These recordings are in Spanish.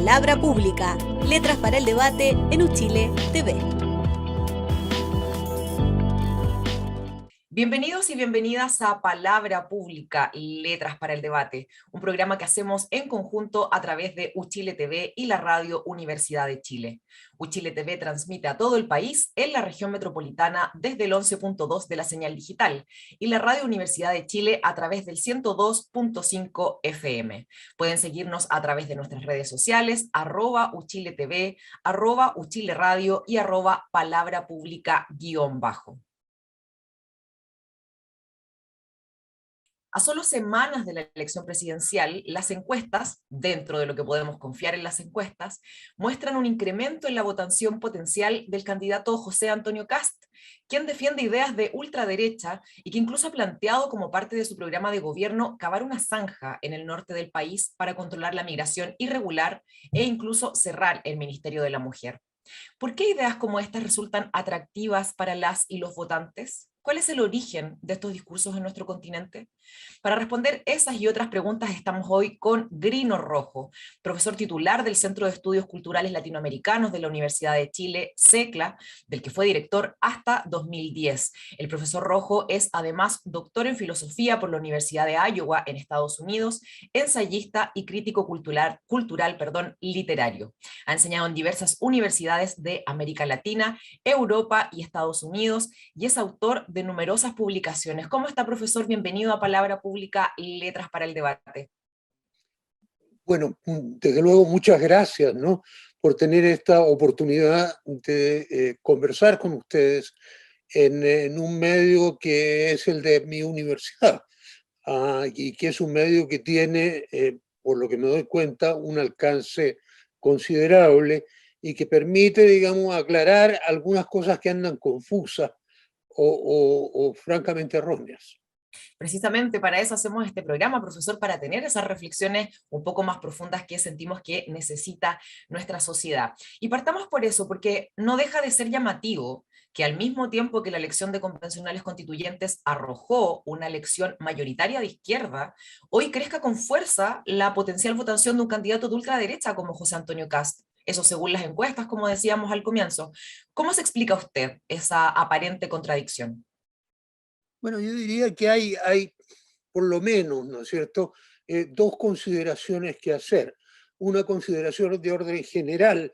Palabra Pública, letras para el debate en Uchile TV. Bienvenidos y bienvenidas a Palabra Pública, Letras para el Debate, un programa que hacemos en conjunto a través de Uchile TV y la Radio Universidad de Chile. Uchile TV transmite a todo el país en la región metropolitana desde el 11.2 de la señal digital y la Radio Universidad de Chile a través del 102.5 FM. Pueden seguirnos a través de nuestras redes sociales, @UchileTV, @UchileRadio y @Palabra Pública _. A solo semanas de la elección presidencial, las encuestas, dentro de lo que podemos confiar en las encuestas, muestran un incremento en la votación potencial del candidato José Antonio Kast, quien defiende ideas de ultraderecha y que incluso ha planteado como parte de su programa de gobierno cavar una zanja en el norte del país para controlar la migración irregular e incluso cerrar el Ministerio de la Mujer. ¿Por qué ideas como estas resultan atractivas para las y los votantes? ¿Cuál es el origen de estos discursos en nuestro continente? Para responder esas y otras preguntas estamos hoy con Grino Rojo, profesor titular del Centro de Estudios Culturales Latinoamericanos de la Universidad de Chile, CECLA, del que fue director hasta 2010. El profesor Rojo es además doctor en filosofía por la Universidad de Iowa en Estados Unidos, ensayista y crítico cultural, literario. Ha enseñado en diversas universidades de América Latina, Europa y Estados Unidos y es autor de numerosas publicaciones. ¿Cómo está, profesor? Bienvenido a Palabra Pública, Letras para el Debate. Bueno, desde luego muchas gracias, ¿no?, por tener esta oportunidad de conversar con ustedes en un medio que es el de mi universidad, y que es un medio que tiene, por lo que me doy cuenta, un alcance considerable y que permite, digamos, aclarar algunas cosas que andan confusas o francamente erróneas. Precisamente para eso hacemos este programa, profesor, para tener esas reflexiones un poco más profundas que sentimos que necesita nuestra sociedad. Y partamos por eso, porque no deja de ser llamativo que al mismo tiempo que la elección de convencionales constituyentes arrojó una elección mayoritaria de izquierda, hoy crezca con fuerza la potencial votación de un candidato de ultraderecha como José Antonio Kast. Eso según las encuestas, como decíamos al comienzo. ¿Cómo se explica usted esa aparente contradicción? Bueno, yo diría que hay por lo menos, ¿no es cierto?, dos consideraciones que hacer. Una consideración de orden general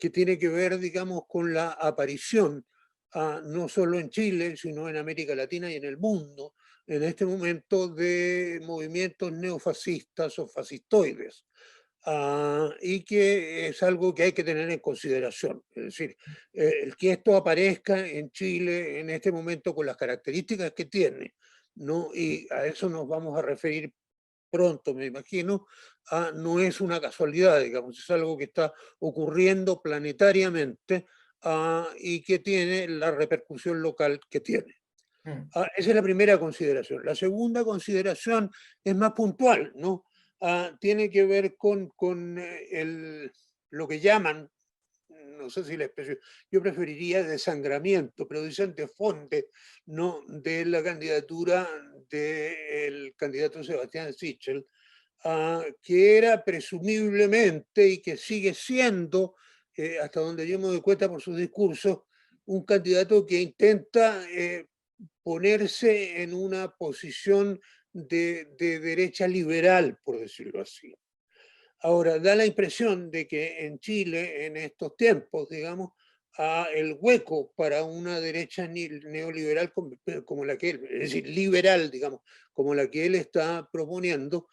que tiene que ver, digamos, con la aparición, no solo en Chile, sino en América Latina y en el mundo, en este momento, de movimientos neofascistas o fascistoides. Y que es algo que hay que tener en consideración. Es decir, el que esto aparezca en Chile en este momento con las características que tiene, ¿no?, y a eso nos vamos a referir pronto, me imagino, no es una casualidad, digamos, es algo que está ocurriendo planetariamente, y que tiene la repercusión local que tiene. Mm. Esa es la primera consideración. La segunda consideración es más puntual, ¿no? Tiene que ver con lo que llaman, no sé si la expresión, yo preferiría desangramiento, pero dicen de fonte, ¿no?, de la candidatura del candidato Sebastián Sichel, que era presumiblemente y que sigue siendo, hasta donde yo me doy cuenta por sus discursos, un candidato que intenta ponerse en una posición de derecha liberal, por decirlo así. Ahora, da la impresión de que en Chile, en estos tiempos, digamos, el hueco para una derecha neoliberal como la que él, es decir, liberal, digamos, como la que él está proponiendo,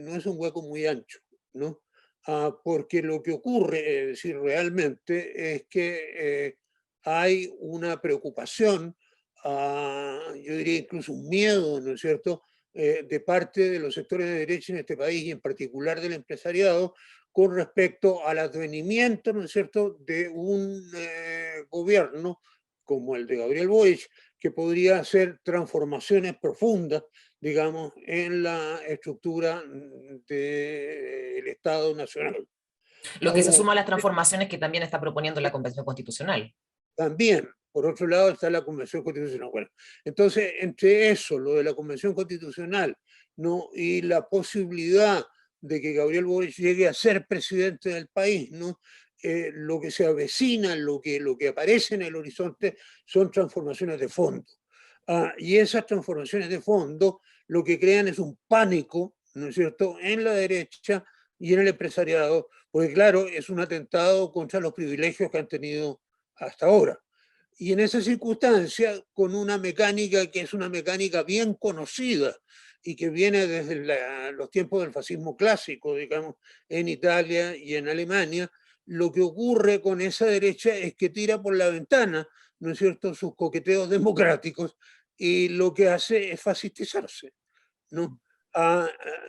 no es un hueco muy ancho, ¿no? Porque lo que ocurre, es decir, realmente es que hay una preocupación, yo diría incluso un miedo, ¿no es cierto?, de parte de los sectores de derecha en este país y en particular del empresariado con respecto al advenimiento, ¿no es cierto?, de un gobierno como el de Gabriel Boric, que podría hacer transformaciones profundas, digamos, en la estructura del Estado Nacional. Lo que se Ahora, suma a las transformaciones que también está proponiendo la Convención Constitucional. también, por otro lado, está la Convención Constitucional. Bueno, entonces, entre eso, lo de la Convención Constitucional, ¿no?, y la posibilidad de que Gabriel Boric llegue a ser presidente del país, ¿no? Lo que se avecina, lo que aparece en el horizonte son transformaciones de fondo. Y esas transformaciones de fondo lo que crean es un pánico, ¿no es cierto?, en la derecha y en el empresariado, porque claro, es un atentado contra los privilegios que han tenido hasta ahora. Y en esa circunstancia, con una mecánica que es una mecánica bien conocida y que viene desde los tiempos del fascismo clásico, digamos, en Italia y en Alemania, lo que ocurre con esa derecha es que tira por la ventana, ¿no es cierto?, sus coqueteos democráticos y lo que hace es fascistizarse, ¿no?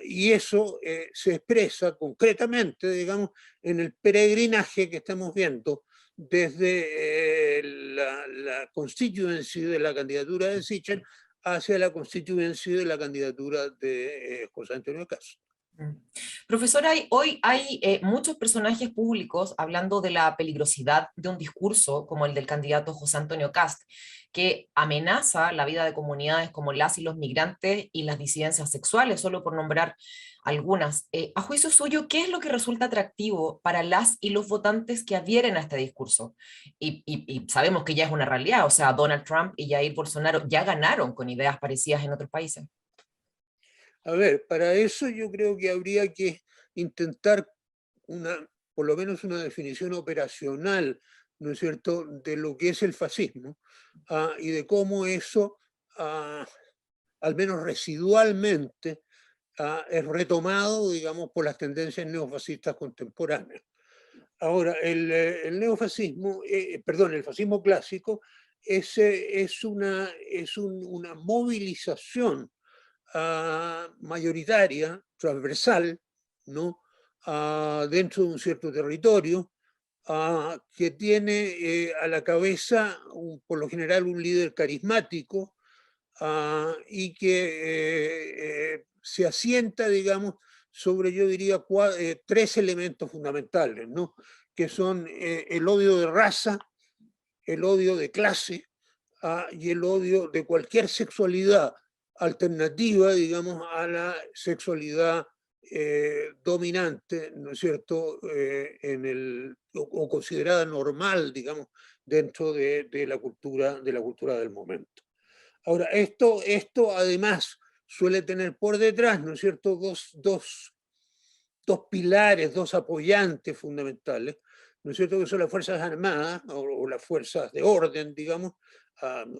Y eso se expresa concretamente, digamos, en el peregrinaje que estamos viendo desde la constituency de la candidatura de Sichel hacia la constituency de la candidatura de José Antonio Caz. Profesora, hoy hay muchos personajes públicos hablando de la peligrosidad de un discurso como el del candidato José Antonio Kast, que amenaza la vida de comunidades como las y los migrantes y las disidencias sexuales, solo por nombrar algunas. A juicio suyo, ¿qué es lo que resulta atractivo para las y los votantes que adhieren a este discurso? Y sabemos que ya es una realidad, o sea, Donald Trump y Jair Bolsonaro ya ganaron con ideas parecidas en otros países. A ver, para eso yo creo que habría que intentar por lo menos una definición operacional, ¿no es cierto?, de lo que es el fascismo y de cómo eso, al menos residualmente, es retomado, digamos, por las tendencias neofascistas contemporáneas. Ahora, el neofascismo, perdón, el fascismo clásico es una movilización mayoritaria, transversal, ¿no? Dentro de un cierto territorio, que tiene a la cabeza, por lo general, un líder carismático y que se asienta, digamos, sobre, yo diría, tres elementos fundamentales, ¿no? Que son el odio de raza, el odio de clase y el odio de cualquier sexualidad alternativa, digamos, a la sexualidad dominante, ¿no es cierto?, o considerada normal, digamos, dentro de la cultura del momento. Ahora, esto además suele tener por detrás, ¿no es cierto?, dos pilares, dos apoyantes fundamentales, ¿no es cierto?, que son las Fuerzas Armadas o las fuerzas de orden, digamos,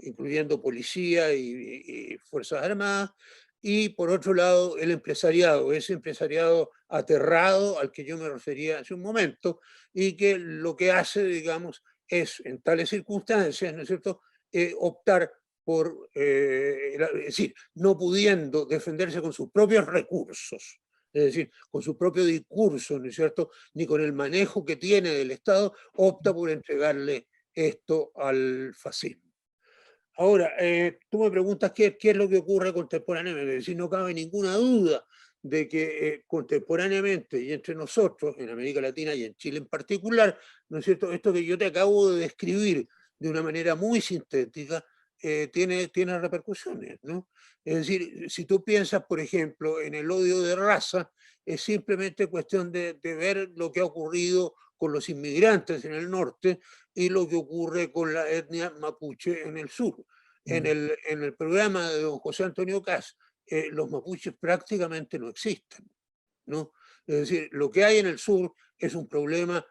incluyendo policía y Fuerzas Armadas, y por otro lado el empresariado, ese empresariado aterrado al que yo me refería hace un momento, y que lo que hace, digamos, es en tales circunstancias, ¿no es cierto?, optar por, es decir, no pudiendo defenderse con sus propios recursos, es decir, con su propio discurso, ¿no es cierto?, ni con el manejo que tiene del Estado, opta por entregarle esto al fascismo. Ahora, tú me preguntas qué es lo que ocurre contemporáneamente, es decir, no cabe ninguna duda de que contemporáneamente y entre nosotros, en América Latina y en Chile en particular, ¿no es cierto?, esto que yo te acabo de describir de una manera muy sintética, tiene repercusiones, ¿no? Es decir, si tú piensas, por ejemplo, en el odio de raza, es simplemente cuestión de ver lo que ha ocurrido con los inmigrantes en el norte y lo que ocurre con la etnia mapuche en el sur. En el programa de don José Antonio Kaz, los mapuches prácticamente no existen, ¿no? Es decir, lo que hay en el sur es un problema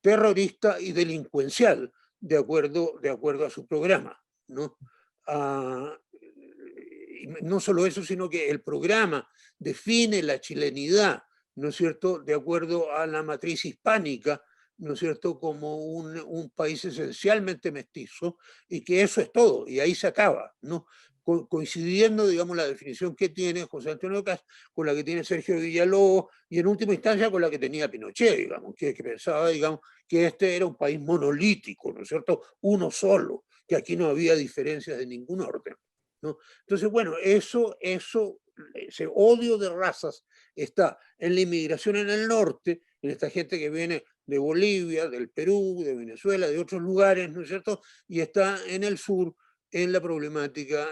terrorista y delincuencial, de acuerdo a su programa, ¿no? Y no solo eso, sino que el programa define la chilenidad, ¿no es cierto?, de acuerdo a la matriz hispánica, ¿no es cierto?, como un país esencialmente mestizo, y que eso es todo, y ahí se acaba, ¿no? Coincidiendo, digamos, la definición que tiene José Antonio Kast con la que tiene Sergio Villalobos, y en última instancia con la que tenía Pinochet, digamos, que pensaba, digamos, que este era un país monolítico, ¿no es cierto?, uno solo, que aquí no había diferencias de ningún orden, ¿no? Entonces, bueno, ese odio de razas está en la inmigración en el norte, en esta gente que viene de Bolivia, del Perú, de Venezuela, de otros lugares, ¿no es cierto?, y está en el sur en la problemática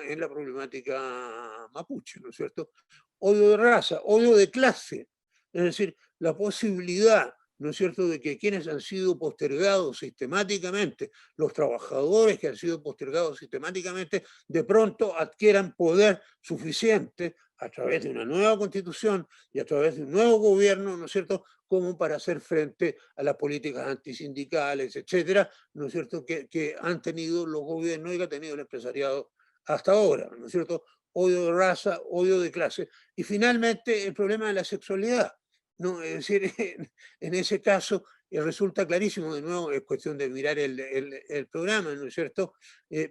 mapuche, ¿no es cierto? Odio de raza, odio de clase, es Es decir, la posibilidad, ¿no es cierto?, de que quienes han sido postergados sistemáticamente, los trabajadores que han sido postergados sistemáticamente, de pronto adquieran poder suficiente a través de una nueva constitución y a través de un nuevo gobierno, ¿no es cierto?, como para hacer frente a las políticas antisindicales, etcétera, ¿no es cierto?, que han tenido los gobiernos y que ha tenido el empresariado hasta ahora, ¿no es cierto?, odio de raza, odio de clase. Y finalmente el problema de la sexualidad, ¿no? Es decir, en ese caso resulta clarísimo, de nuevo es cuestión de mirar el programa, ¿no es cierto?,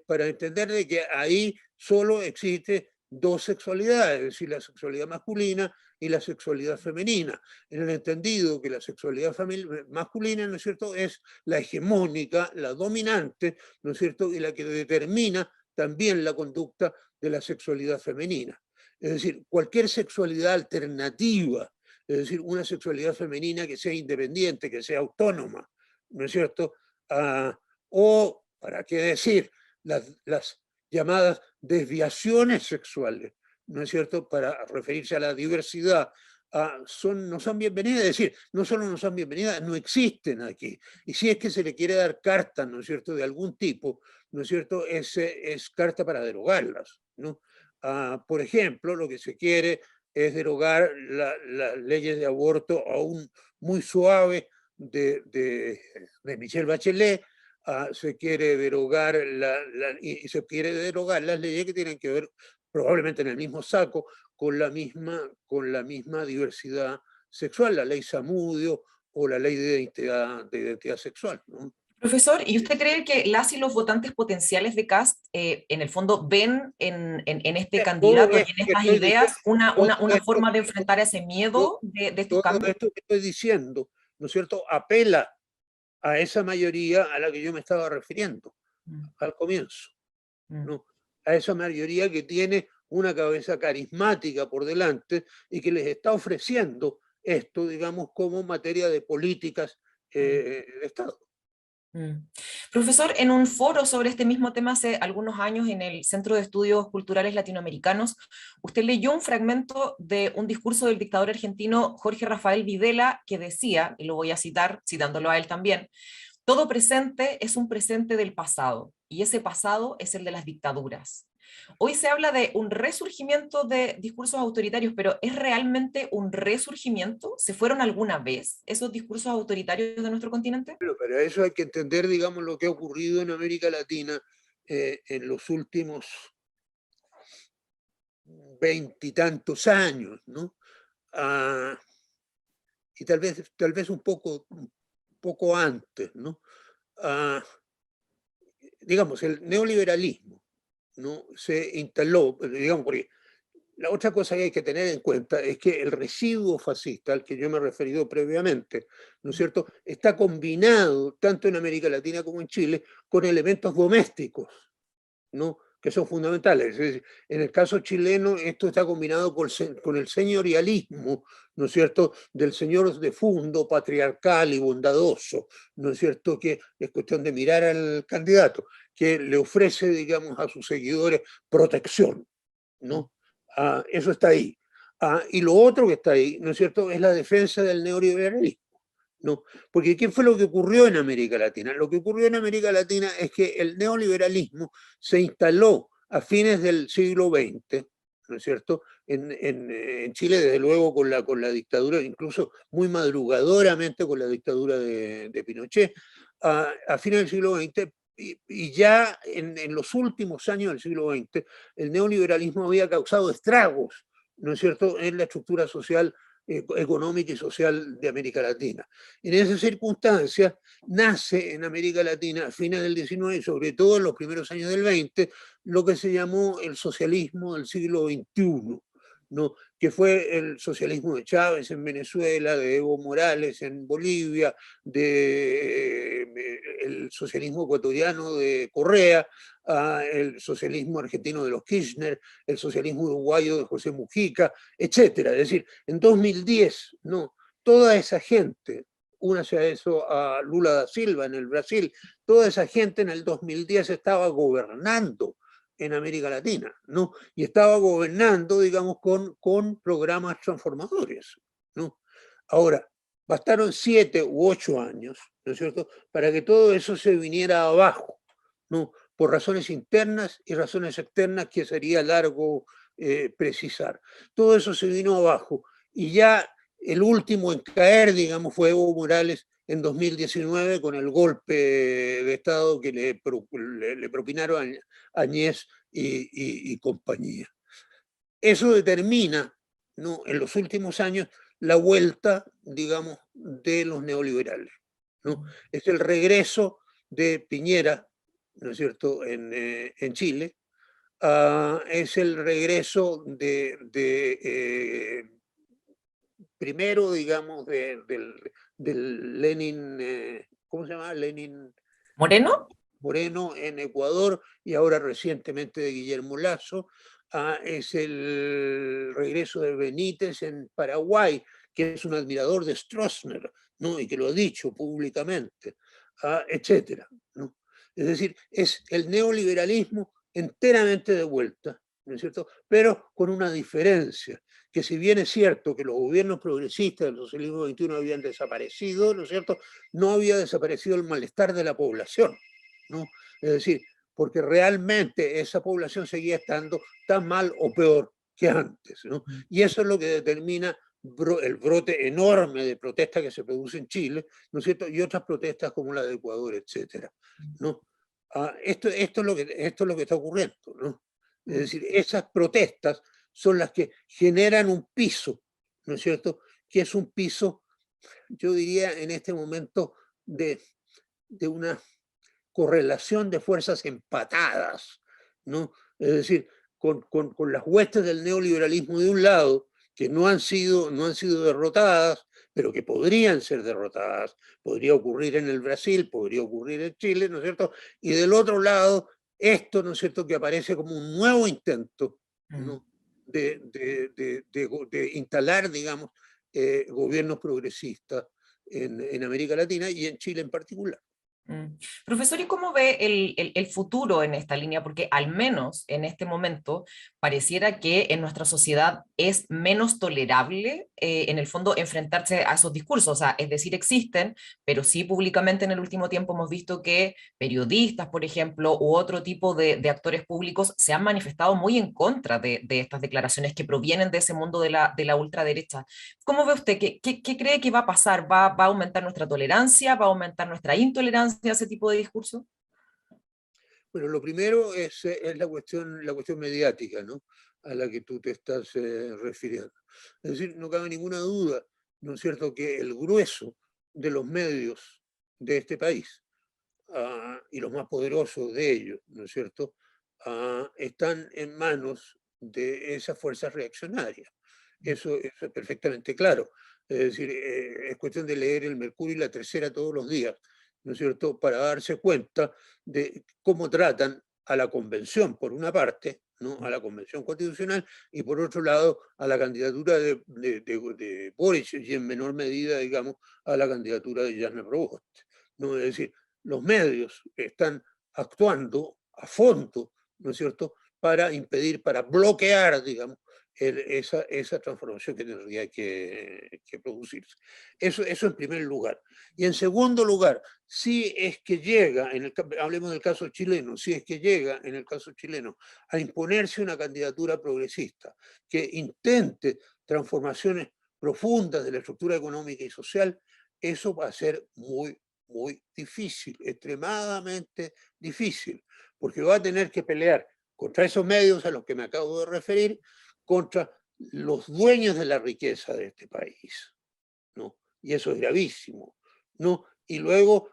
para entender de que ahí solo existe dos sexualidades, es decir, la sexualidad masculina y la sexualidad femenina, en el entendido que la sexualidad masculina, ¿no es cierto?, es la hegemónica, la dominante, ¿no es cierto?, y la que determina también la conducta de la sexualidad femenina. Es decir, cualquier sexualidad alternativa, es decir, una sexualidad femenina que sea independiente, que sea autónoma, ¿no es cierto? O, para qué decir, las llamadas desviaciones sexuales, ¿no es cierto?, para referirse a la diversidad, no son bienvenidas, es decir, no solo no son bienvenidas, no existen aquí. Y si es que se le quiere dar carta, ¿no es cierto?, de algún tipo, ¿no es cierto?, es carta para derogarlas, ¿no? Por ejemplo, lo que se quiere es derogar las leyes de aborto aún muy suaves de Michelle Bachelet. Se quiere derogar y se quiere derogar las leyes que tienen que ver, probablemente en el mismo saco, con la misma diversidad sexual, la ley Zamudio o la ley de identidad sexual, ¿no? Profesor, ¿y usted cree que las y los votantes potenciales de Kast, en el fondo, ven en este Todo candidato y esto en que estas estoy diciendo, ideas todo una esto, forma de enfrentar ese todo miedo de estos todo cambios? esto que estoy diciendo, ¿no es cierto?, apela a esa mayoría a la que yo me estaba refiriendo Mm, al comienzo, mm. ¿no? A esa mayoría que tiene una cabeza carismática por delante y que les está ofreciendo esto, digamos, como materia de políticas de Estado. Mm. Profesor, en un foro sobre este mismo tema hace algunos años en el Centro de Estudios Culturales Latinoamericanos, usted leyó un fragmento de un discurso del dictador argentino Jorge Rafael Videla que decía, y lo voy a citar, citándolo a él también: todo presente es un presente del pasado, y ese pasado es el de las dictaduras. Hoy se habla de un resurgimiento de discursos autoritarios, pero ¿es realmente un resurgimiento? ¿Se fueron alguna vez esos discursos autoritarios de nuestro continente? Pero para eso hay que entender, digamos, lo que ha ocurrido en América Latina en los últimos veintitantos años, ¿no? Ah, y tal vez un poco antes, ¿no? Ah, digamos, el neoliberalismo, ¿no?, se instaló, digamos, porque la otra cosa que hay que tener en cuenta es que el residuo fascista al que yo me he referido previamente, ¿no es cierto?, está combinado tanto en América Latina como en Chile con elementos domésticos, ¿no?, que son fundamentales. Es decir, en el caso chileno esto está combinado con el señorialismo, ¿no es cierto?, del señor de fondo, patriarcal y bondadoso, ¿no es cierto?, que es cuestión de mirar al candidato, que le ofrece, digamos, a sus seguidores protección, ¿no? Eso está ahí. Y lo otro que está ahí, ¿no es cierto?, es la defensa del neoliberalismo, ¿no? Porque ¿qué fue lo que ocurrió en América Latina? Lo que ocurrió en América Latina es que el neoliberalismo se instaló a fines del siglo XX, ¿no es cierto? En Chile, desde luego, con la dictadura, incluso muy madrugadoramente con la dictadura de Pinochet, a fines del siglo XX, y ya en los últimos años del siglo XX, el neoliberalismo había causado estragos, ¿no es cierto?, en la estructura social, económica y social de América Latina. En esas circunstancias nace en América Latina a fines del XIX y sobre todo en los primeros años del XX lo que se llamó el socialismo del siglo XXI, ¿no?, que fue el socialismo de Chávez en Venezuela, de Evo Morales en Bolivia, el socialismo ecuatoriano de Correa, el socialismo argentino de los Kirchner, el socialismo uruguayo de José Mujica, etcétera. Es decir, en 2010, ¿no?, toda esa gente, únase a eso a Lula da Silva en el Brasil, toda esa gente en el 2010 estaba gobernando en América Latina, ¿no?, y estaba gobernando, digamos, con programas transformadores, ¿no? Ahora, bastaron 7 u 8 años, ¿no es cierto?, para que todo eso se viniera abajo, ¿no?, por razones internas y razones externas que sería largo precisar. Todo eso se vino abajo y ya el último en caer, digamos, fue Evo Morales en 2019 con el golpe de Estado que le propinaron a Añez y compañía. Eso determina, ¿no?, en los últimos años la vuelta, digamos, de los neoliberales, ¿no? Es el regreso de Piñera, ¿no es cierto?, en Chile. Es el regreso primero, digamos, del Lenin, ¿cómo se llama? Lenin ¿Moreno? Moreno en Ecuador y ahora recientemente de Guillermo Lasso. Es el regreso de Benítez en Paraguay, que es un admirador de Stroessner, ¿no?, y que lo ha dicho públicamente, etcétera, ¿no? Es decir, es el neoliberalismo enteramente de vuelta, ¿no es cierto?, pero con una diferencia, que si bien es cierto que los gobiernos progresistas del socialismo XXI habían desaparecido, ¿no es cierto?, no había desaparecido el malestar de la población, ¿no? Es decir, porque realmente esa población seguía estando tan mal o peor que antes, ¿no? Y eso es lo que determina el brote enorme de protesta que se produce en Chile, ¿no es cierto?, y otras protestas como la de Ecuador, etcétera, ¿no? Esto es lo que está ocurriendo, ¿no? Es decir, esas protestas son las que generan un piso, ¿no es cierto?, que es un piso, yo diría en este momento, de una correlación de fuerzas empatadas, ¿no? Es decir, con las huestes del neoliberalismo de un lado, que no han sido derrotadas, pero que podrían ser derrotadas. Podría ocurrir en el Brasil, podría ocurrir en Chile, ¿no es cierto? Y del otro lado, esto, ¿no es cierto?, que aparece como un nuevo intento, ¿no?, de instalar, digamos, gobiernos progresistas en América Latina y en Chile en particular. Profesor, ¿y cómo ve el futuro en esta línea? Porque al menos en este momento pareciera que en nuestra sociedad es menos tolerable, en el fondo, enfrentarse a esos discursos. O sea, es decir, existen, pero sí públicamente en el último tiempo hemos visto que periodistas, por ejemplo, u otro tipo de actores públicos se han manifestado muy en contra de estas declaraciones que provienen de ese mundo de la ultraderecha. ¿Cómo ve usted? ¿Qué cree que va a pasar? ¿Va a aumentar nuestra tolerancia? ¿Va a aumentar nuestra intolerancia a ese tipo de discurso? Bueno, lo primero es la cuestión mediática, ¿no?, a la que tú te estás refiriendo. Es decir, no cabe ninguna duda, ¿no es cierto?, que el grueso de los medios de este país, y los más poderosos de ellos, ¿no es cierto?, están en manos de esas fuerzas reaccionarias. Eso es perfectamente claro. Es decir, es cuestión de leer el Mercurio y la Tercera todos los días, ¿no es cierto?, para darse cuenta de cómo tratan a la convención, por una parte, ¿no?, a la convención constitucional, y por otro lado, a la candidatura de Boric, y en menor medida, digamos, a la candidatura de Jasna Provost, ¿no? Es decir, los medios están actuando a fondo, ¿no es cierto?, para impedir, para bloquear, digamos, esa transformación que tendría que producirse. Eso en primer lugar. Y en segundo lugar, si es que llega, hablemos del caso chileno, si es que llega en el caso chileno a imponerse una candidatura progresista que intente transformaciones profundas de la estructura económica y social, eso va a ser muy, muy difícil, extremadamente difícil, porque va a tener que pelear contra esos medios a los que me acabo de referir, contra los dueños de la riqueza de este país, ¿no? Y eso es gravísimo, ¿no? Y luego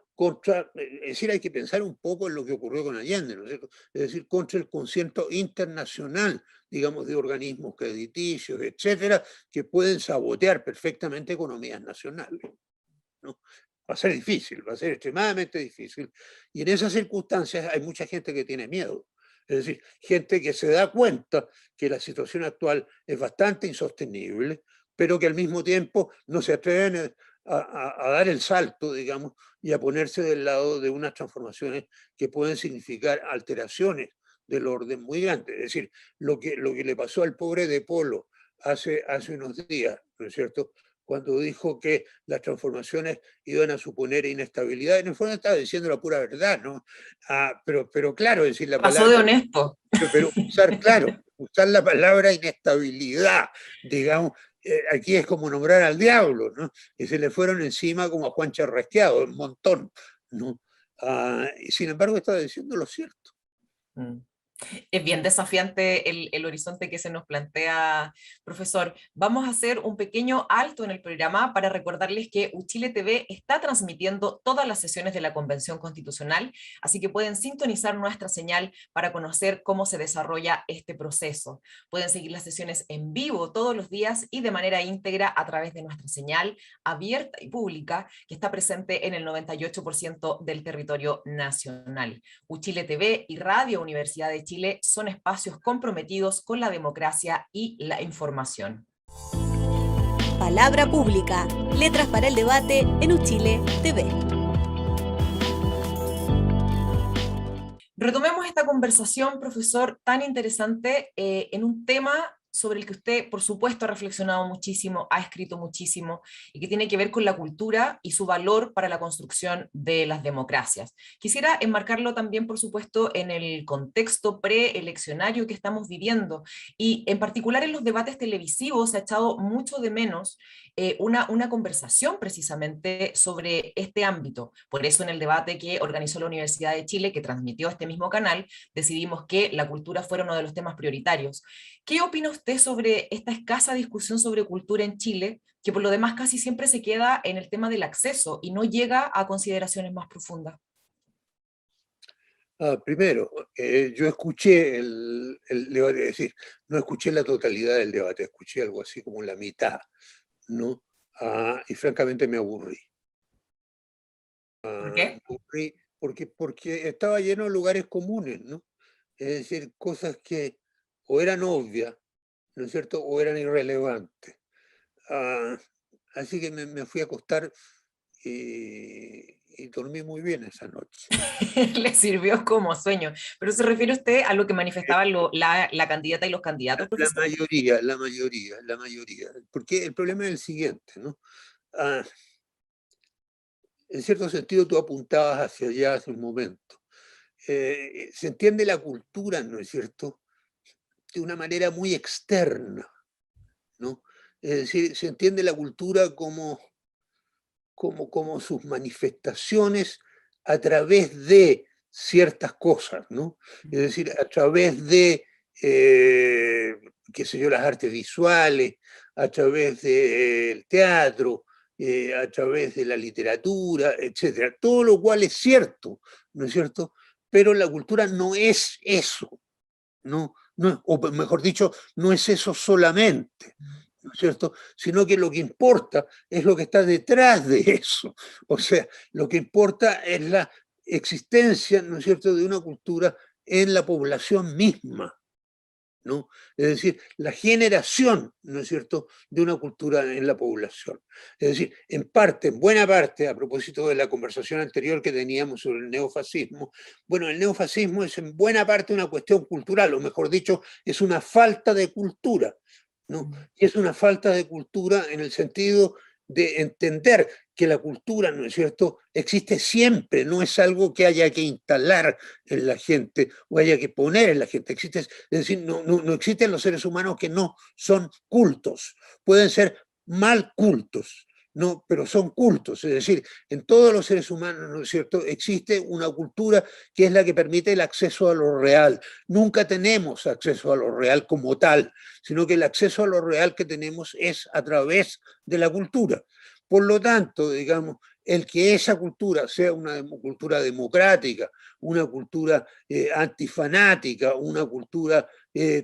es decir, hay que pensar un poco en lo que ocurrió con Allende, ¿no es cierto? Es decir, contra el concierto internacional, digamos, de organismos crediticios, etcétera, que pueden sabotear perfectamente economías nacionales, ¿no? Va a ser difícil, va a ser extremadamente difícil. Y en esas circunstancias hay mucha gente que tiene miedo. Es decir, gente que se da cuenta que la situación actual es bastante insostenible, pero que al mismo tiempo no se atreven a dar el salto, digamos, y a ponerse del lado de unas transformaciones que pueden significar alteraciones del orden muy grandes. Es decir, lo que le pasó al pobre De Polo hace unos días, ¿no es cierto?, cuando dijo que las transformaciones iban a suponer inestabilidad. En el fondo estaba diciendo la pura verdad, ¿no? Pero claro, decir la Pasó de palabra, honesto. pero usar, claro, usar la palabra inestabilidad, digamos, aquí es como nombrar al diablo, ¿no? Y se le fueron encima como a Juan Charrasqueado, un montón, ¿no? Y sin embargo estaba diciendo lo cierto. Mm. Es bien desafiante el horizonte que se nos plantea, profesor. Vamos a hacer un pequeño alto en el programa para recordarles que Uchile TV está transmitiendo todas las sesiones de la Convención Constitucional, así que pueden sintonizar nuestra señal para conocer cómo se desarrolla este proceso. Pueden seguir las sesiones en vivo todos los días y de manera íntegra a través de nuestra señal abierta y pública que está presente en el 98% del territorio nacional. Uchile TV y Radio Universidad de Chile son espacios comprometidos con la democracia y la información. Palabra pública. Letras para el debate en Uchile TV. Retomemos esta conversación, profesor, tan interesante en un tema sobre el que usted, por supuesto, ha reflexionado muchísimo, ha escrito muchísimo, y que tiene que ver con la cultura y su valor para la construcción de las democracias. Quisiera enmarcarlo también, por supuesto, en el contexto preeleccionario que estamos viviendo, y en particular en los debates televisivos se ha echado mucho de menos una conversación precisamente sobre este ámbito. Por eso en el debate que organizó la Universidad de Chile, que transmitió este mismo canal, decidimos que la cultura fuera uno de los temas prioritarios. ¿Qué opina usted sobre esta escasa discusión sobre cultura en Chile, que por lo demás casi siempre se queda en el tema del acceso y no llega a consideraciones más profundas? Primero, yo escuché el debate, es decir, no escuché la totalidad del debate, escuché algo así como la mitad, ¿no? Y francamente me aburrí. ¿Por qué? Porque estaba lleno de lugares comunes, ¿no? Es decir, cosas que o eran obvias, ¿no es cierto?, o eran irrelevantes. Ah, Así que me fui a acostar y dormí muy bien esa noche. Le sirvió como sueño. ¿Pero se refiere usted a lo que manifestaban la candidata y los candidatos, La profesor? mayoría, la mayoría, la mayoría. Porque el problema es el siguiente, ¿no? Ah, en cierto sentido tú apuntabas hacia allá hace un momento. Se entiende la cultura, ¿no es cierto?, de una manera muy externa, ¿no? Es decir, se entiende la cultura como sus manifestaciones a través de ciertas cosas, ¿no? Es decir, a través de, qué sé yo, las artes visuales, a través del teatro, a través de la literatura, etcétera. Todo lo cual es cierto, ¿no es cierto? Pero la cultura no es eso, ¿no? No, o mejor dicho, no es eso solamente, ¿no es cierto? Sino que lo que importa es lo que está detrás de eso. O sea, lo que importa es la existencia, ¿no es cierto?, de una cultura en la población misma, ¿no? Es decir, la generación, ¿no es cierto?, de una cultura en la población. Es decir, en parte, en buena parte, a propósito de la conversación anterior que teníamos sobre el neofascismo, bueno, el neofascismo es en buena parte una cuestión cultural, o mejor dicho, es una falta de cultura, ¿no? Y es una falta de cultura en el sentido de entender que la cultura, ¿no es cierto?, existe siempre, no es algo que haya que instalar en la gente o haya que poner en la gente. Existe, es decir, no existen los seres humanos que no son cultos, pueden ser mal cultos, no, pero son cultos, es decir, en todos los seres humanos, ¿no es cierto?, existe una cultura que es la que permite el acceso a lo real. Nunca tenemos acceso a lo real como tal, sino que el acceso a lo real que tenemos es a través de la cultura. Por lo tanto, digamos, el que esa cultura sea una cultura democrática, una cultura antifanática, una cultura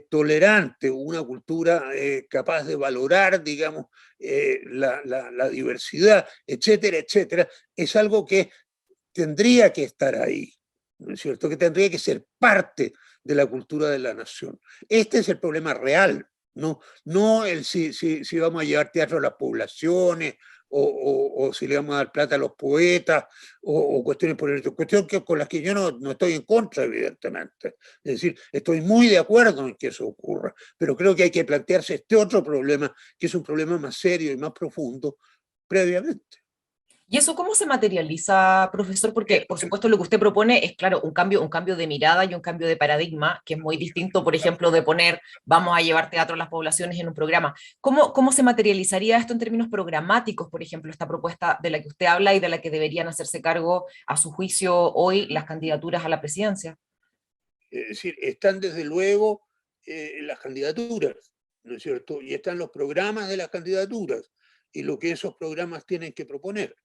tolerante, una cultura capaz de valorar, digamos, la diversidad, etcétera, etcétera, es algo que tendría que estar ahí, ¿no es cierto?, que tendría que ser parte de la cultura de la nación. Este es el problema real, no el si vamos a llevar teatro a las poblaciones o si le vamos a dar plata a los poetas, o cuestiones por el otro. Cuestión con las que yo no estoy en contra, evidentemente. Es decir, estoy muy de acuerdo en que eso ocurra, pero creo que hay que plantearse este otro problema, que es un problema más serio y más profundo, previamente. ¿Y eso cómo se materializa, profesor? Porque, por supuesto, lo que usted propone es, claro, un cambio de mirada y un cambio de paradigma, que es muy distinto, por ejemplo, de poner, vamos a llevar teatro a las poblaciones en un programa. ¿Cómo se materializaría esto en términos programáticos, por ejemplo, esta propuesta de la que usted habla y de la que deberían hacerse cargo, a su juicio, hoy las candidaturas a la presidencia? Es decir, están desde luego las candidaturas, ¿no es cierto? Y están los programas de las candidaturas y lo que esos programas tienen que proponer.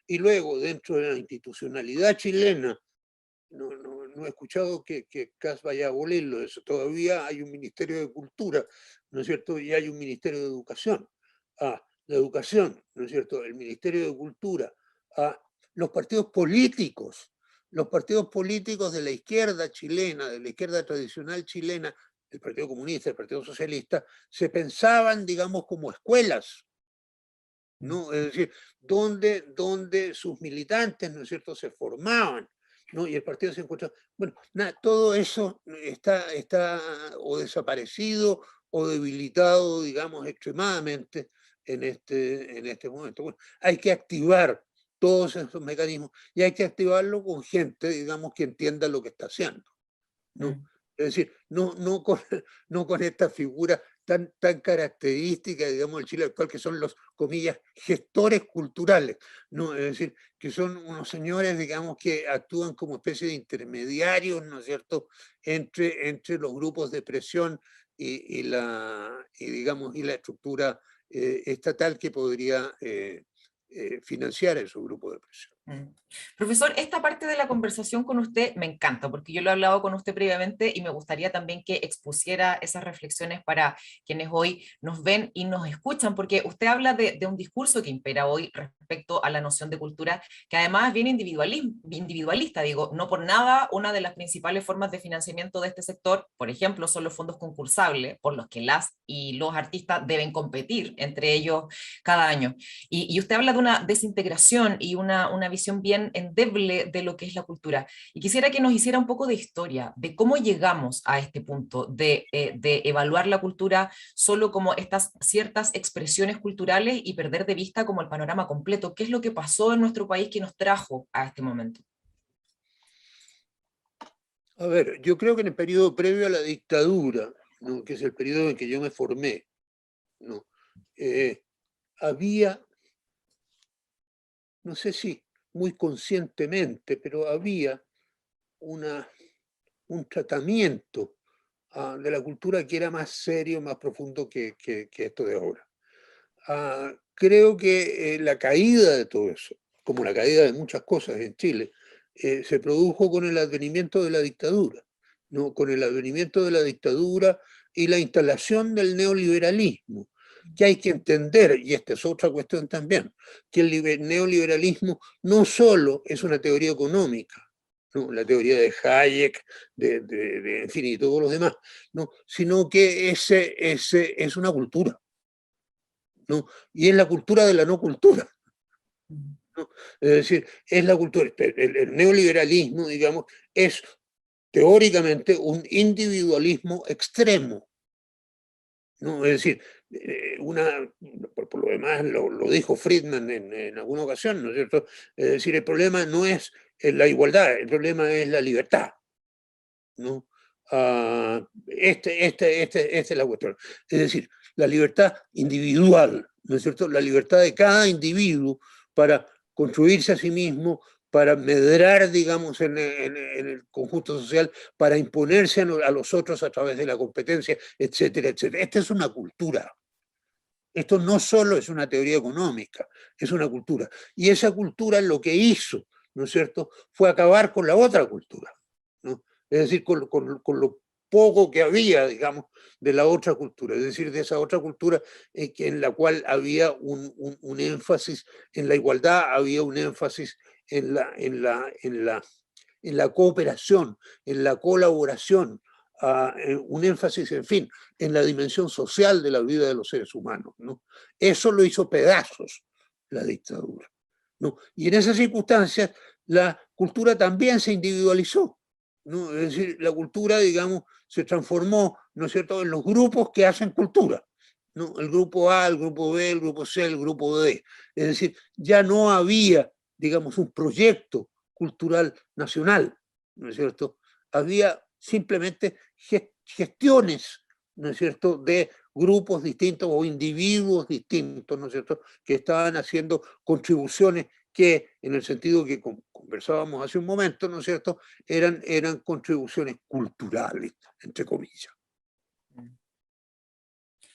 Y luego, dentro de la institucionalidad chilena, no he escuchado que Kass vaya a abolirlo eso. Todavía hay un Ministerio de Cultura, ¿no es cierto? Y hay un Ministerio de Educación. La educación, ¿no es cierto? El Ministerio de Cultura. Los partidos políticos de la izquierda chilena, de la izquierda tradicional chilena, el Partido Comunista, el Partido Socialista, se pensaban, digamos, como escuelas, ¿no? Es decir, donde sus militantes, ¿no es cierto?, se formaban, ¿no? Y el partido se encuentra. Bueno, todo eso está o desaparecido o debilitado, digamos, extremadamente en este momento. Bueno, hay que activar todos esos mecanismos y hay que activarlo con gente, digamos, que entienda lo que está haciendo, ¿no? Mm. Es decir, no con esta figura tan característica, digamos, del Chile actual, que son los, comillas, gestores culturales, ¿no? Es decir, que son unos señores, digamos, que actúan como especie de intermediarios, ¿no es cierto?, entre los grupos de presión digamos, y la estructura estatal que podría financiar esos grupos de presión. Mm. Profesor, esta parte de la conversación con usted me encanta, porque yo lo he hablado con usted previamente y me gustaría también que expusiera esas reflexiones para quienes hoy nos ven y nos escuchan, porque usted habla de un discurso que impera hoy respecto a la noción de cultura, que además es bien individualista, digo, no por nada una de las principales formas de financiamiento de este sector, por ejemplo, son los fondos concursables, por los que las y los artistas deben competir entre ellos cada año. Y usted habla de una desintegración y una visión bien endeble de lo que es la cultura. Y quisiera que nos hiciera un poco de historia, de cómo llegamos a este punto de evaluar la cultura solo como estas ciertas expresiones culturales y perder de vista como el panorama completo. ¿Qué es lo que pasó en nuestro país que nos trajo a este momento? A ver, yo creo que en el periodo previo a la dictadura, ¿no?, que es el periodo en que yo me formé, ¿no?, había, no sé si muy conscientemente, pero había un tratamiento de la cultura que era más serio, más profundo que esto de ahora. Creo que la caída de todo eso, como la caída de muchas cosas en Chile, se produjo con el advenimiento de la dictadura, ¿no? Con el advenimiento de la dictadura y la instalación del neoliberalismo, que hay que entender, y esta es otra cuestión también, que el neoliberalismo no solo es una teoría económica, ¿no?, la teoría de Hayek, en fin, y todos los demás, ¿no?, sino que ese es una cultura, ¿no? Y es la cultura de la no cultura, ¿no? Es decir, es la cultura, el neoliberalismo, digamos, es teóricamente un individualismo extremo, ¿no? Es decir, por lo demás lo dijo Friedman en alguna ocasión, ¿no es cierto? Es decir, el problema no es la igualdad, el problema es la libertad, ¿no? Esta es la cuestión. Es decir, la libertad individual, ¿no es cierto? La libertad de cada individuo para construirse a sí mismo, para medrar, digamos, en el conjunto social, para imponerse a los otros a través de la competencia, etcétera, etcétera. Esta es una cultura. Esto no solo es una teoría económica, es una cultura. Y esa cultura lo que hizo, ¿no es cierto?, fue acabar con la otra cultura, ¿no? Es decir, con lo poco que había, digamos, de la otra cultura, es decir, de esa otra cultura en la cual había un énfasis en la igualdad, había un énfasis en la cooperación, en la colaboración, un énfasis, en fin, en la dimensión social de la vida de los seres humanos, ¿no? Eso lo hizo pedazos la dictadura, ¿no? Y en esas circunstancias la cultura también se individualizó, ¿no? Es decir, la cultura, digamos, se transformó, ¿no es cierto?, en los grupos que hacen cultura, ¿no? El grupo A, el grupo B, el grupo C, el grupo D. Es decir, ya no había, digamos, un proyecto cultural nacional, ¿no es cierto? Había simplemente gestiones, ¿no es cierto?, de grupos distintos o individuos distintos, ¿no es cierto?, que estaban haciendo contribuciones que, en el sentido que conversábamos hace un momento, ¿no es cierto?, eran contribuciones culturales, entre comillas.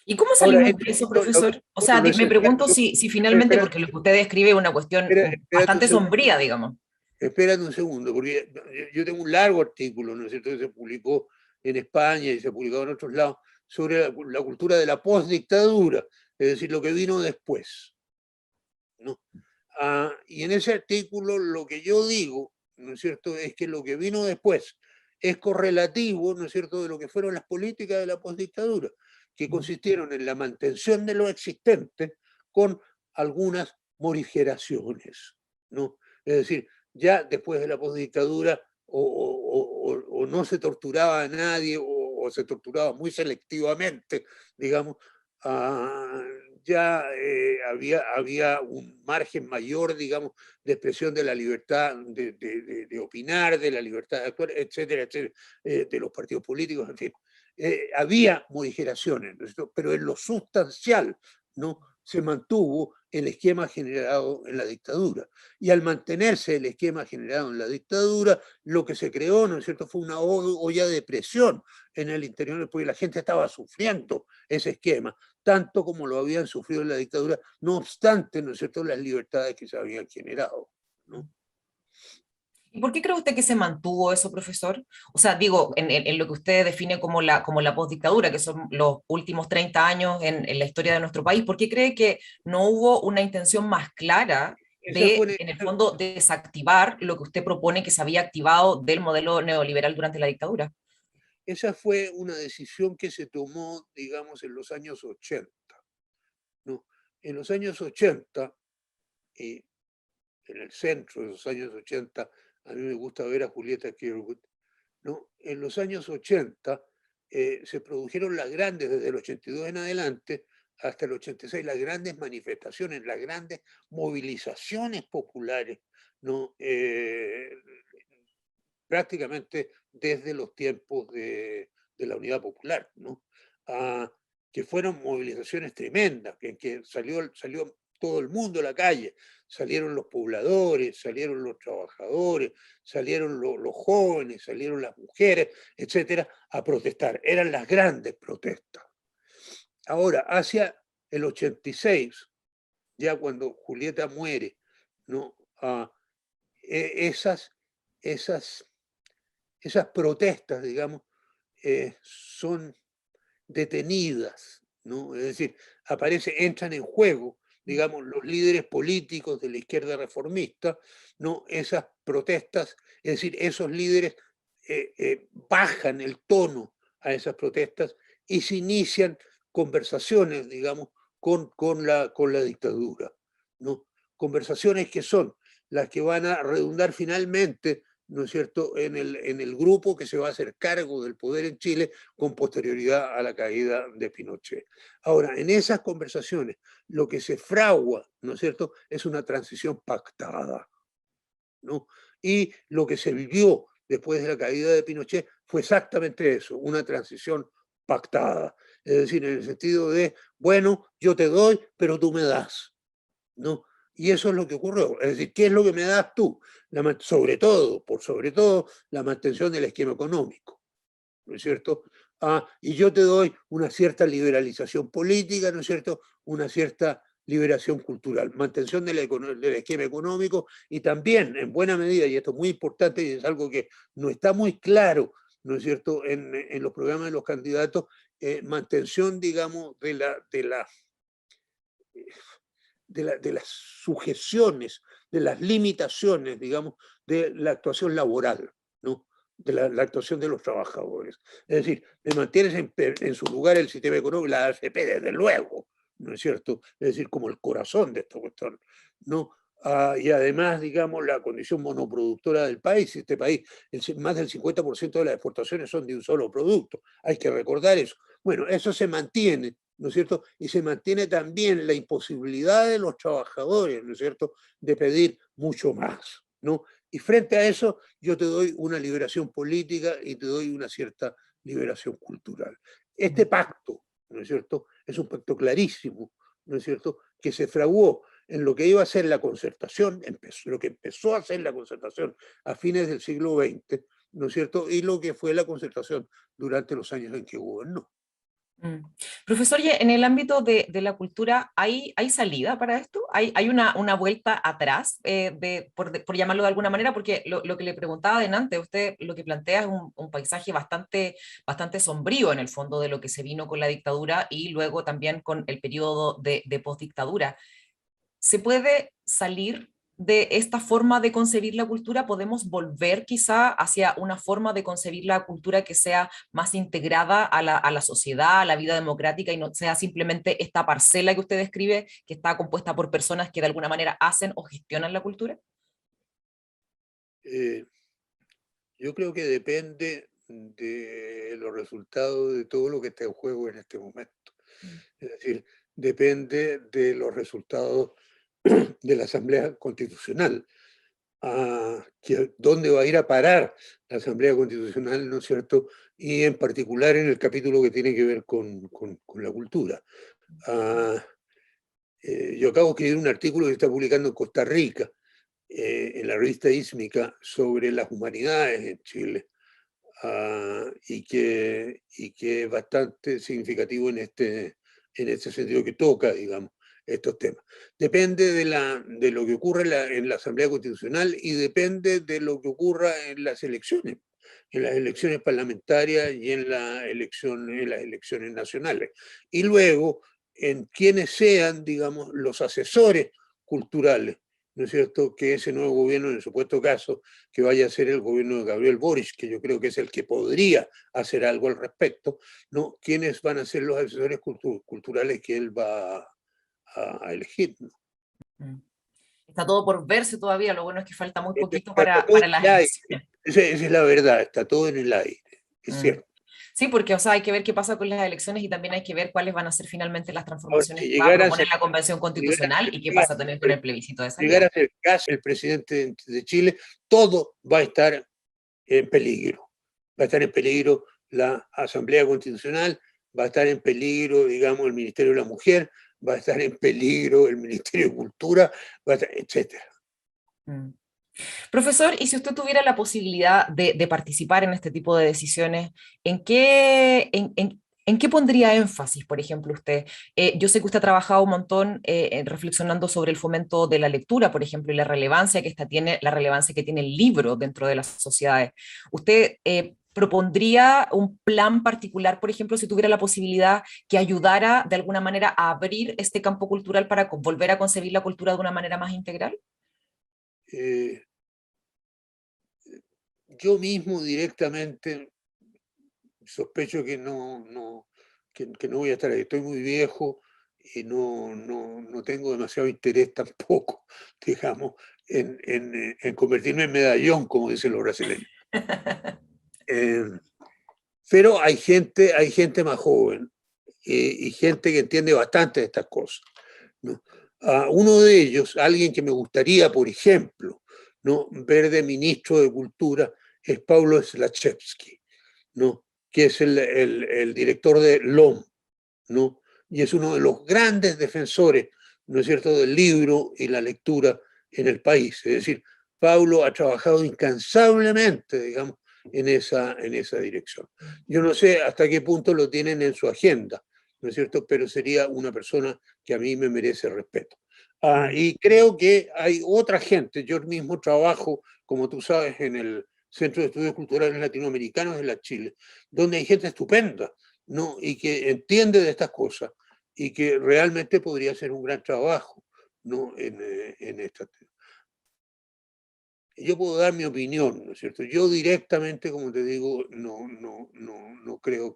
¿Y cómo Ahora, salimos de eso, profesor? O sea, lo me esencial, pregunto si finalmente, espera, porque lo que usted describe es una cuestión espérate un bastante segundo, sombría, digamos. espérate un segundo, porque yo tengo un largo artículo, ¿no es cierto?, que se publicó en España y se ha publicado en otros lados, sobre la cultura de la postdictadura, es decir, lo que vino después, ¿no? Y en ese artículo lo que yo digo, ¿no es cierto?, es que lo que vino después es correlativo, ¿no es cierto?, de lo que fueron las políticas de la postdictadura, que consistieron en la mantención de lo existente con algunas morigeraciones, ¿no? Es decir, ya después de la postdictadura o no se torturaba a nadie o se torturaba muy selectivamente, digamos, ah, ya había un margen mayor, digamos, de expresión de la libertad de opinar, de la libertad de actuar, etcétera, etcétera, de los partidos políticos, en fin. Había morigeraciones, ¿no es cierto?, pero en lo sustancial, ¿no?, se mantuvo el esquema generado en la dictadura. Y al mantenerse el esquema generado en la dictadura, lo que se creó, ¿no es cierto?, fue una olla de presión en el interior, porque la gente estaba sufriendo ese esquema, tanto como lo habían sufrido en la dictadura, no obstante, ¿no es cierto?, las libertades que se habían generado, ¿no? ¿Y por qué cree usted que se mantuvo eso, profesor? O sea, digo, en lo que usted define como la postdictadura, que son los últimos 30 años en la historia de nuestro país, ¿por qué cree que no hubo una intención más clara Esa de, fue, en el fondo, desactivar lo que usted propone que se había activado del modelo neoliberal durante la dictadura? esa fue una decisión que se tomó, digamos, en los años 80, ¿no? En los años 80, en el centro de los años 80, a mí me gusta ver a Julieta Kirwood, ¿no? En los años 80 se produjeron las grandes, desde el 82 en adelante hasta el 86, las grandes manifestaciones, las grandes movilizaciones populares, ¿no? Prácticamente desde los tiempos de la Unidad Popular, ¿no? Ah, que fueron movilizaciones tremendas, que salió todo el mundo a la calle, salieron los pobladores, salieron los trabajadores, salieron los jóvenes, salieron las mujeres, etcétera, a protestar. Eran las grandes protestas. Ahora, hacia el 86, ya cuando Julieta muere, ¿no? Esas, esas esas protestas, digamos, son detenidas, ¿no? Es decir, entran en juego, digamos, los líderes políticos de la izquierda reformista, ¿no? Esas protestas, es decir, esos líderes bajan el tono a esas protestas y se inician conversaciones, digamos, con la dictadura, ¿no? Conversaciones que son las que van a redundar finalmente, ¿no es cierto?, en el grupo que se va a hacer cargo del poder en Chile con posterioridad a la caída de Pinochet. Ahora, en esas conversaciones, lo que se fragua, ¿no es cierto?, es una transición pactada, ¿no? Y lo que se vivió después de la caída de Pinochet fue exactamente eso, una transición pactada. Es decir, en el sentido de, bueno, yo te doy, pero tú me das, ¿no? Y eso es lo que ocurrió. Es decir, ¿qué es lo que me das tú? Sobre todo, la mantención del esquema económico, ¿no es cierto? Y yo te doy una cierta liberalización política, ¿no es cierto? Una cierta liberación cultural, mantención del esquema económico y también, en buena medida, y esto es muy importante y es algo que no está muy claro, ¿no es cierto?, en los programas de los candidatos, mantención, digamos, de las sujeciones, de las limitaciones, digamos, de la actuación laboral, ¿no? De la actuación de los trabajadores. Es decir, de mantenerse en su lugar el sistema económico, la AFP, desde luego, ¿no es cierto? Es decir, como el corazón de esta cuestión, ¿no? Y además, digamos, la condición monoproductora del país. Este país, más del 50% de las exportaciones son de un solo producto. Hay que recordar eso. Bueno, eso se mantiene, ¿no es cierto? Y se mantiene también la imposibilidad de los trabajadores, ¿no es cierto?, de pedir mucho más, ¿no? Y frente a eso, yo te doy una liberación política y te doy una cierta liberación cultural. Este pacto, ¿no es cierto?, es un pacto clarísimo, ¿no es cierto?, que se fraguó en lo que iba a ser la concertación, lo que empezó a ser la concertación a fines del siglo XX, ¿no es cierto?, y lo que fue la concertación durante los años en que gobernó. Mm. Profesor, y en el ámbito de la cultura, ¿hay salida para esto? ¿Hay una vuelta atrás, por llamarlo de alguna manera? Porque lo que le preguntaba delante, usted lo que plantea es un paisaje bastante sombrío en el fondo de lo que se vino con la dictadura y luego también con el periodo de postdictadura. ¿Se puede salir de esta forma de concebir la cultura? ¿Podemos volver quizá hacia una forma de concebir la cultura que sea más integrada a la sociedad, a la vida democrática y no sea simplemente esta parcela que usted describe, que está compuesta por personas que de alguna manera hacen o gestionan la cultura? Eh, yo creo que depende de los resultados de todo lo que está en juego en este momento. Mm. Es decir, depende de los resultados de la Asamblea Constitucional. Dónde va a ir a parar la Asamblea Constitucional, ¿no es cierto? Y en particular en el capítulo que tiene que ver con la cultura. Ah, yo acabo de escribir un artículo que está publicando en Costa Rica, en la revista Ísmica, sobre las humanidades en Chile, y que es bastante significativo en este sentido, que toca, digamos, estos temas. Depende de lo que ocurre en la Asamblea Constitucional y depende de lo que ocurra en las elecciones parlamentarias y en las elecciones nacionales. Y luego, en quienes sean, digamos, los asesores culturales, ¿no es cierto?, que ese nuevo gobierno, en el supuesto caso, que vaya a ser el gobierno de Gabriel Boric, que yo creo que es el que podría hacer algo al respecto, ¿no? ¿Quiénes van a ser los asesores culturales que él va a elegir? ¿No? Mm. Está todo por verse todavía, lo bueno es que falta muy poquito Está todo para en las el aire. elecciones. Esa es la verdad, está todo en el aire, es Mm. cierto. Sí, porque o sea, hay que ver qué pasa con las elecciones y también hay que ver cuáles van a ser finalmente las Ahora, transformaciones si que va a llegara a proponer ser, la Convención Constitucional y qué llegara pasa también con el plebiscito de llegara salida. a ser casi el presidente de Chile, todo va a estar en peligro. Va a estar en peligro la Asamblea Constitucional, va a estar en peligro, digamos, el Ministerio de la Mujer, va a estar en peligro el Ministerio de Cultura, etcétera. Mm. Profesor, y si usted tuviera la posibilidad de participar en este tipo de decisiones, ¿en qué pondría énfasis, por ejemplo, usted? Yo sé que usted ha trabajado un montón reflexionando sobre el fomento de la lectura, por ejemplo, y la relevancia que la relevancia que tiene el libro dentro de las sociedades. ¿Usted propondría un plan particular, por ejemplo, si tuviera la posibilidad que ayudara de alguna manera a abrir este campo cultural para volver a concebir la cultura de una manera más integral? Eh, yo mismo directamente sospecho que que no voy a estar ahí. Estoy muy viejo y no tengo demasiado interés tampoco, digamos, en convertirme en medallón, como dicen los brasileños. Eh, pero hay gente más joven y gente que entiende bastante de estas cosas, ¿no? Uno de ellos, alguien que me gustaría, por ejemplo, ¿no?, ver de ministro de Cultura, es Paulo Slachewski, ¿no?, que es el director de LOM, ¿no?, y es uno de los grandes defensores, ¿no es cierto?, del libro y la lectura en el país. Es decir, Paulo ha trabajado incansablemente, digamos, en esa dirección. Yo no sé hasta qué punto lo tienen en su agenda, ¿no es cierto?, pero sería una persona que a mí me merece respeto. Y creo que hay otra gente. Yo mismo trabajo, como tú sabes, en el Centro de Estudios Culturales Latinoamericanos de la Chile, donde hay gente estupenda, ¿no?, y que entiende de estas cosas y que realmente podría hacer un gran trabajo, ¿no?, en esta. Yo puedo dar mi opinión, ¿no es cierto? Yo directamente, como te digo, no creo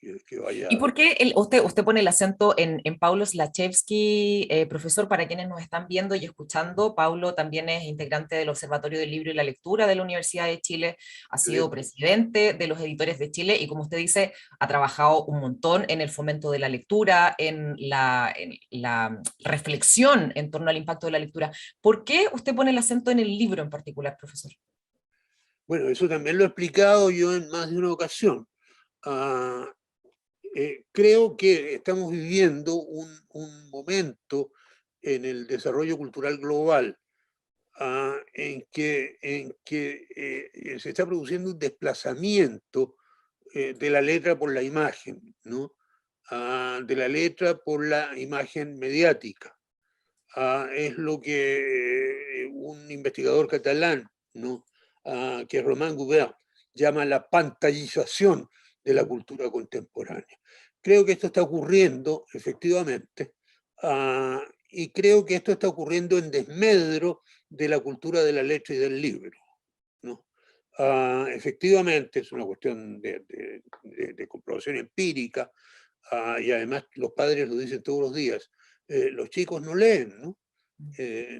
que vaya. ¿Y por qué usted pone el acento en Paulo Slachewski, profesor, para quienes nos están viendo y escuchando? Paulo también es integrante del Observatorio del Libro y la Lectura de la Universidad de Chile, ha sido presidente de los Editores de Chile y, como usted dice, ha trabajado un montón en el fomento de la lectura, en la reflexión en torno al impacto de la lectura. ¿Por qué usted pone el acento en el libro en particular, profesor? Bueno, eso también lo he explicado yo en más de una ocasión. Creo que estamos viviendo un momento en el desarrollo cultural global en que se está produciendo un desplazamiento de la letra por la imagen, ¿no? De la letra por la imagen mediática. Es lo que un investigador catalán, ¿no? Que es Romain Gubert, llama la pantallización de la cultura contemporánea. Creo que esto está ocurriendo, efectivamente, y creo que esto está ocurriendo en desmedro de la cultura de la letra y del libro, ¿no? Efectivamente, es una cuestión de comprobación empírica, y además los padres lo dicen todos los días. Los chicos no leen, ¿no?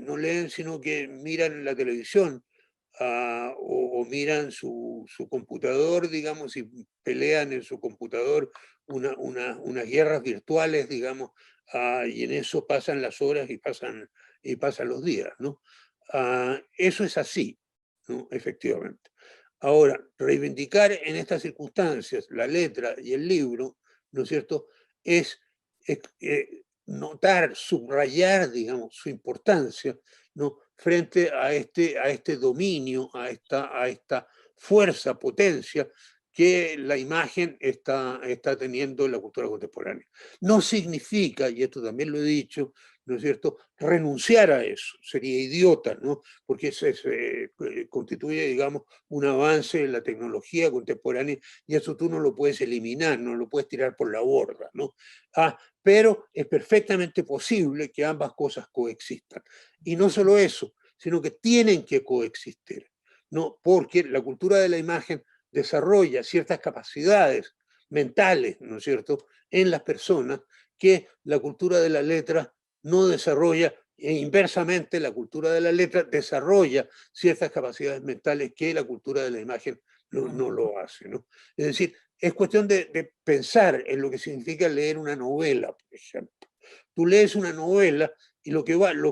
No leen, sino que miran la televisión o miran su computador, digamos, y pelean en su computador unas guerras virtuales, digamos, y en eso pasan las horas y pasan los días, ¿no? Eso es así, ¿no? Efectivamente. Ahora, reivindicar en estas circunstancias la letra y el libro, ¿no es cierto?, es notar, subrayar, digamos, su importancia, ¿no?, frente a este dominio, a esta fuerza, potencia que la imagen está teniendo en la cultura contemporánea. No significa, y esto también lo he dicho, ¿no es cierto?, renunciar a eso, sería idiota, ¿no?, porque se constituye, digamos, un avance en la tecnología contemporánea y eso tú no lo puedes eliminar, no lo puedes tirar por la borda, ¿no? Pero es perfectamente posible que ambas cosas coexistan. Y no solo eso, sino que tienen que coexistir, ¿no? Porque la cultura de la imagen desarrolla ciertas capacidades mentales, ¿no es cierto?, en las personas que la cultura de la letra no desarrolla, e inversamente la cultura de la letra desarrolla ciertas capacidades mentales que la cultura de la imagen no lo hace, ¿no? Es decir, es cuestión de pensar en lo que significa leer una novela, por ejemplo. Tú lees una novela y lo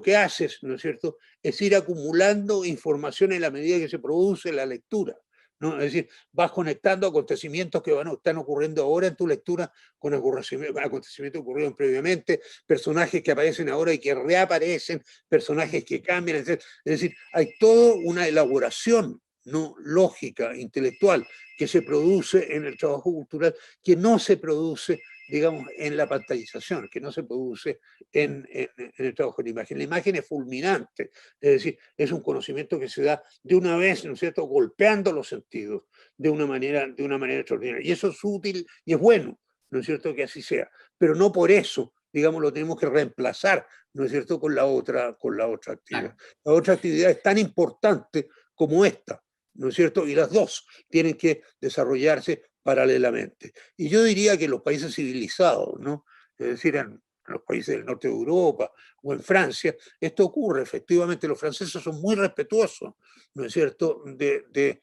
que haces, ¿no es cierto?, es ir acumulando información en la medida que se produce la lectura, ¿no? Es decir, vas conectando acontecimientos que están ocurriendo ahora en tu lectura con acontecimientos ocurridos previamente, personajes que aparecen ahora y que reaparecen, personajes que cambian, etc. Es decir, hay toda una elaboración, ¿no?, lógica, intelectual, que se produce en el trabajo cultural, que no se produce, digamos, en la pantallización, que no se produce en el trabajo de la imagen. La imagen es fulminante, es decir, es un conocimiento que se da de una vez, ¿no es cierto?, golpeando los sentidos de una manera extraordinaria. Y eso es útil y es bueno, ¿no es cierto?, que así sea. Pero no por eso, digamos, lo tenemos que reemplazar, ¿no es cierto?, con la otra actividad. Claro. La otra actividad es tan importante como esta, ¿no es cierto? Y las dos tienen que desarrollarse paralelamente. Y yo diría que los países civilizados, ¿no?, es decir, en los países del norte de Europa o en Francia, esto ocurre. Efectivamente, los franceses son muy respetuosos, ¿no es cierto?, de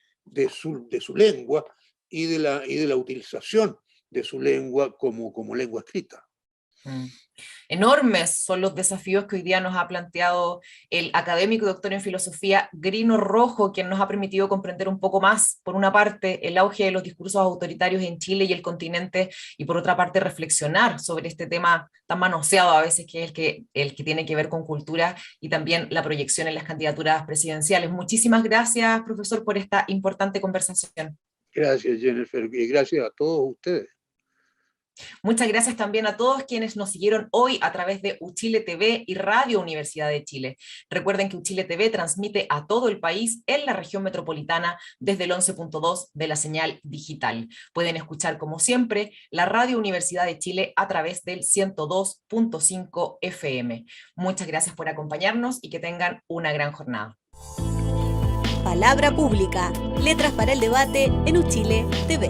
su lengua y de la utilización de su lengua como lengua escrita. Enormes son los desafíos que hoy día nos ha planteado el académico y doctor en filosofía Grino Rojo, quien nos ha permitido comprender un poco más, por una parte, el auge de los discursos autoritarios en Chile y el continente, y por otra parte, reflexionar sobre este tema tan manoseado a veces, que es el que tiene que ver con cultura y también la proyección en las candidaturas presidenciales. Muchísimas gracias, profesor, por esta importante conversación. Gracias, Jennifer, y gracias a todos ustedes. Muchas gracias también a todos quienes nos siguieron hoy a través de Uchile TV y Radio Universidad de Chile. Recuerden que Uchile TV transmite a todo el país en la región metropolitana desde el 11.2 de la señal digital. Pueden escuchar, como siempre, la Radio Universidad de Chile a través del 102.5 FM. Muchas gracias por acompañarnos y que tengan una gran jornada. Palabra Pública. Letras para el debate en Uchile TV.